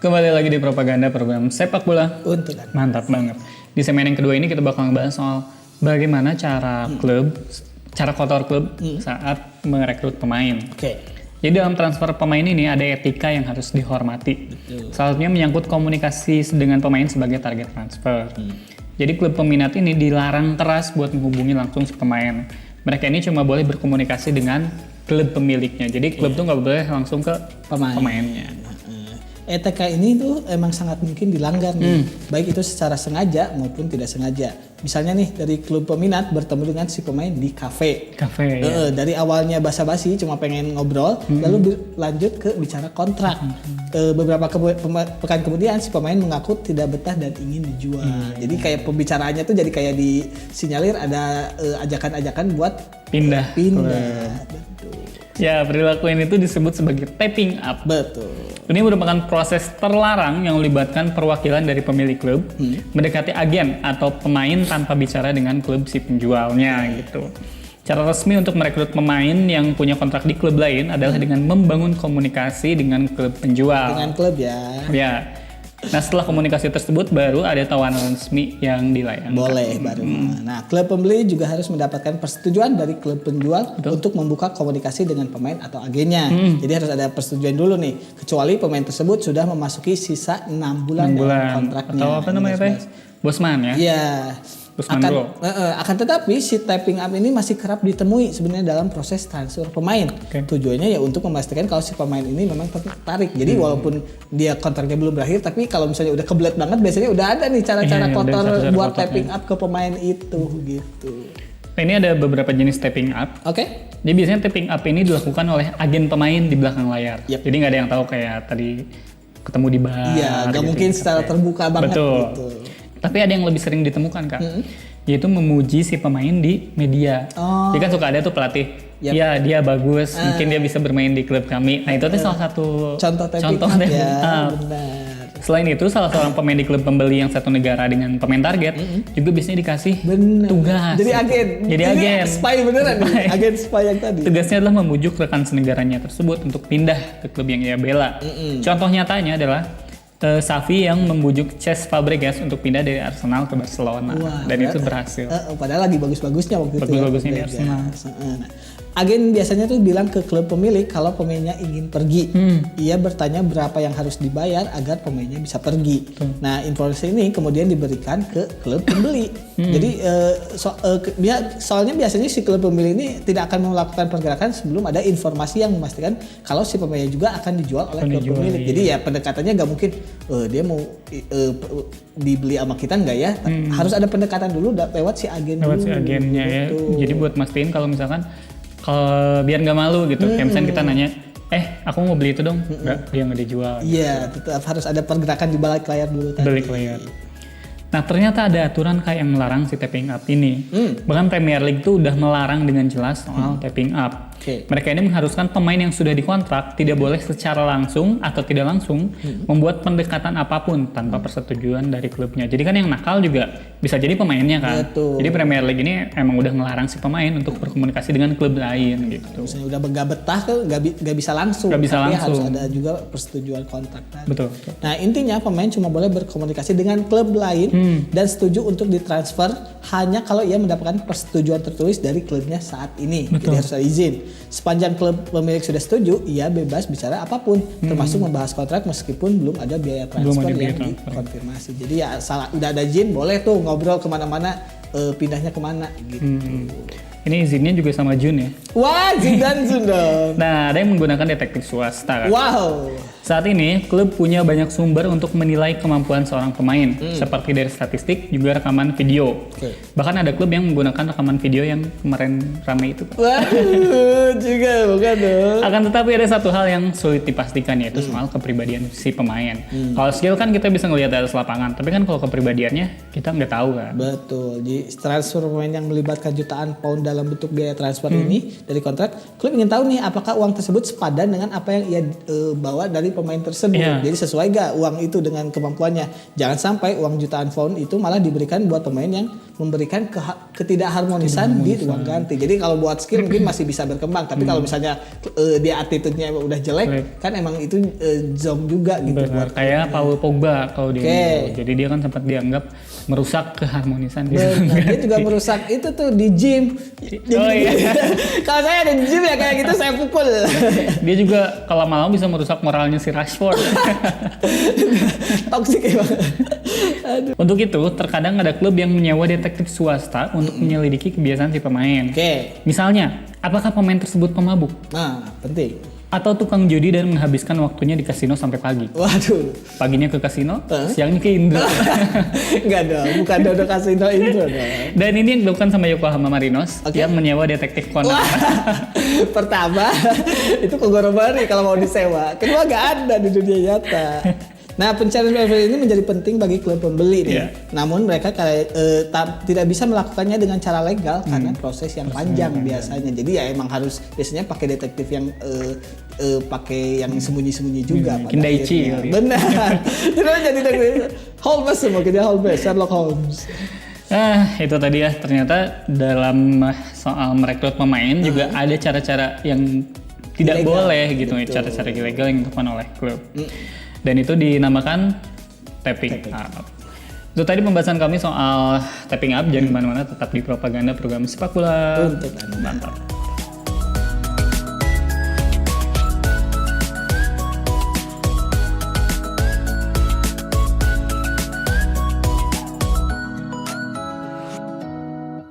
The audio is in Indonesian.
Kembali lagi di Propaganda, program sepak bola. Untuk kan. Mantap banget. Di segmen yang kedua ini kita bakal ngebahas soal bagaimana cara kotor klub saat merekrut pemain. Oke. Jadi dalam transfer pemain ini ada etika yang harus dihormati. Betul. Salah satunya menyangkut komunikasi dengan pemain sebagai target transfer. Jadi klub peminat ini dilarang keras buat menghubungi langsung si pemain. Mereka ini cuma boleh berkomunikasi dengan klub pemiliknya. Jadi klub tuh nggak boleh langsung ke pemainnya. Etika ini tuh emang sangat mungkin dilanggar nih, baik itu secara sengaja maupun tidak sengaja. Misalnya nih dari klub peminat bertemu dengan si pemain di kafe. Ya. Dari awalnya basa-basi cuma pengen ngobrol, lalu lanjut ke bicara kontrak. Beberapa pekan kemudian si pemain mengaku tidak betah dan ingin dijual. Jadi kayak pembicaraannya tuh jadi kayak disinyalir ada ajakan-ajakan buat pindah. Betul. Ya, perilaku ini tuh disebut sebagai tapping up. Betul. Ini merupakan proses terlarang yang melibatkan perwakilan dari pemilik klub mendekati agen atau pemain tanpa bicara dengan klub si penjualnya gitu. Cara resmi untuk merekrut pemain yang punya kontrak di klub lain adalah dengan membangun komunikasi dengan klub penjual. Dengan klub ya. Ya. Nah, setelah komunikasi tersebut baru ada tawaran resmi yang dilayangkan. Boleh baru. Nah, klub pembeli juga harus mendapatkan persetujuan dari klub penjual untuk membuka komunikasi dengan pemain atau agennya. Jadi harus ada persetujuan dulu nih. Kecuali pemain tersebut sudah memasuki sisa 6 bulan dalam kontraknya. Atau apa namanya Pak? Bosman ya? Iya. Akan tetapi si tapping up ini masih kerap ditemui sebenarnya dalam proses transfer pemain. Tujuannya ya untuk memastikan kalau si pemain ini memang tertarik. Jadi walaupun dia kontraknya belum berakhir, tapi kalau misalnya udah kebelet banget, biasanya udah ada nih cara-cara kotor buat tapping up ke pemain itu gitu. Nah, ini ada beberapa jenis tapping up. Oke. Jadi biasanya tapping up ini dilakukan oleh agen pemain di belakang layar. Jadi nggak ada yang tahu kayak tadi ketemu di bar. Iya, nggak mungkin secara terbuka banget. Betul. Gitu. Tapi ada yang lebih sering ditemukan Kak, yaitu memuji si pemain di media. Jadi kan suka ada tuh pelatih, ya dia bagus, mungkin dia bisa bermain di klub kami. Nah itu tuh salah satu contoh tapping up ya, benar. Selain itu, salah seorang pemain di klub pembeli yang satu negara dengan pemain target juga biasanya dikasih tugas. Jadi agen. Jadi agen. Spy beneran nih, agen spy yang tadi. Tugasnya adalah memujuk rekan senegaranya tersebut untuk pindah ke klub yang ia bela. Contoh nyatanya adalah Xavi yang membujuk Cesc Fabregas untuk pindah dari Arsenal ke Barcelona. Wah, dan itu berhasil. Padahal lagi bagus-bagusnya waktu itu. Bagus-bagusnya di Arsenal. Agen biasanya tuh bilang ke klub pemilik kalau pemainnya ingin pergi. Ia bertanya berapa yang harus dibayar agar pemainnya bisa pergi. Nah, informasi ini kemudian diberikan ke klub pembeli. Jadi soalnya biasanya si klub pembeli ini tidak akan melakukan pergerakan sebelum ada informasi yang memastikan kalau si pemainnya juga akan dijual oleh klub pemilik. Jadi ya pendekatannya nggak mungkin dia mau dibeli sama kita nggak ya? Harus ada pendekatan dulu lewat si agen. Lewat si agennya ya. Jadi buat mastiin kalau misalkan biar nggak malu gitu, kayak misalnya kita nanya, aku mau beli itu dong, dia nggak dijual. Iya, gitu. Tetap harus ada pergerakan di balik layar dulu. Balik layar. Nah ternyata ada aturan kayak yang melarang si tapping up ini. Bahkan Premier League tuh udah melarang dengan jelas soal tapping up. Mereka ini mengharuskan pemain yang sudah dikontrak tidak boleh secara langsung atau tidak langsung membuat pendekatan apapun tanpa persetujuan dari klubnya. Jadi kan yang nakal juga bisa jadi pemainnya kan. Betul. Jadi Premier League ini emang udah ngelarang si pemain untuk berkomunikasi dengan klub lain gitu. Misalnya udah nggak betah kan nggak bisa langsung. Nggak bisa tapi langsung. harus ada juga persetujuan kontrak tadi. Betul. Nah intinya pemain cuma boleh berkomunikasi dengan klub lain dan setuju untuk ditransfer hanya kalau ia mendapatkan persetujuan tertulis dari klubnya saat ini. Jadi harus ada izin. Sepanjang klub pemilik sudah setuju, ia bebas bicara apapun, termasuk membahas kontrak meskipun belum ada biaya transfer yang dikonfirmasi. Jadi ya udah ada izin, boleh tuh ngobrol kemana-mana, pindahnya kemana gitu. Ini izinnya juga sama Jun ya. Wah, Jun dan Jun dong. Nah, ada yang menggunakan detektif swasta kan. Wow. Saat ini, klub punya banyak sumber untuk menilai kemampuan seorang pemain, seperti dari statistik, juga rekaman video. Bahkan ada klub yang menggunakan rekaman video yang kemarin ramai itu. Wah, juga bukan dong. Akan tetapi ada satu hal yang sulit dipastikan, yaitu soal kepribadian si pemain. Kalau skill kan kita bisa ngelihat dari lapangan, tapi kan kalau kepribadiannya kita nggak tahu kan. Betul. Di transfer pemain yang melibatkan jutaan pound dalam bentuk biaya transfer ini dari kontrak, klub ingin tahu nih apakah uang tersebut sepadan dengan apa yang ia bawa dari pemain tersebut. Jadi sesuai gak uang itu dengan kemampuannya. Jangan sampai uang jutaan pound itu malah diberikan buat pemain yang memberikan ketidakharmonisan di uang ganti. Jadi kalau buat skill mungkin masih bisa berkembang, tapi kalau misalnya dia attitude-nya udah jelek, kan emang itu zong juga gitu. Buat kayak Paul Pogba kalau dia. Jadi dia kan sempat dianggap merusak keharmonisan di dia juga merusak itu tuh di gym. Kalau saya ada di gym ya kayak gitu saya pukul. Dia juga kalau malam bisa merusak moralnya si Rashford. Toxic emang. Untuk itu terkadang ada klub yang menyewa detektif swasta untuk menyelidiki kebiasaan si pemain. Misalnya, apakah pemain tersebut pemabuk? Nah, penting. Atau tukang judi dan menghabiskan waktunya di kasino sampai pagi. Waduh. Paginya ke kasino, siangnya ke Indra. Enggak dong, bukan Dodo Kasino Indra dong. Dan ini yang dilakukan sama Yokohama Marinos yang menyewa detektif Conan. Pertama, itu Kogorobari kalau mau disewa. Kedua, gak ada di dunia nyata. Nah, pencarian pemain ini menjadi penting bagi klub pembeli nih. Namun mereka tidak bisa melakukannya dengan cara legal karena proses yang panjang biasanya. Jadi ya emang harus biasanya pakai detektif yang pakai yang sembunyi-sembunyi juga. Kindaichi. Benar. Terus jadi Holmes mungkin ya Sherlock Holmes. Itu tadi ya, ternyata dalam soal merekrut pemain juga ada cara-cara yang tidak boleh gitu, cara-cara ilegal yang dilakukan oleh klub. Dan itu dinamakan tapping up. Itu tadi pembahasan kami soal tapping up. Jangan kemana-mana, tetap di Propaganda, program sepak bola. Untuk Anda. Mantap.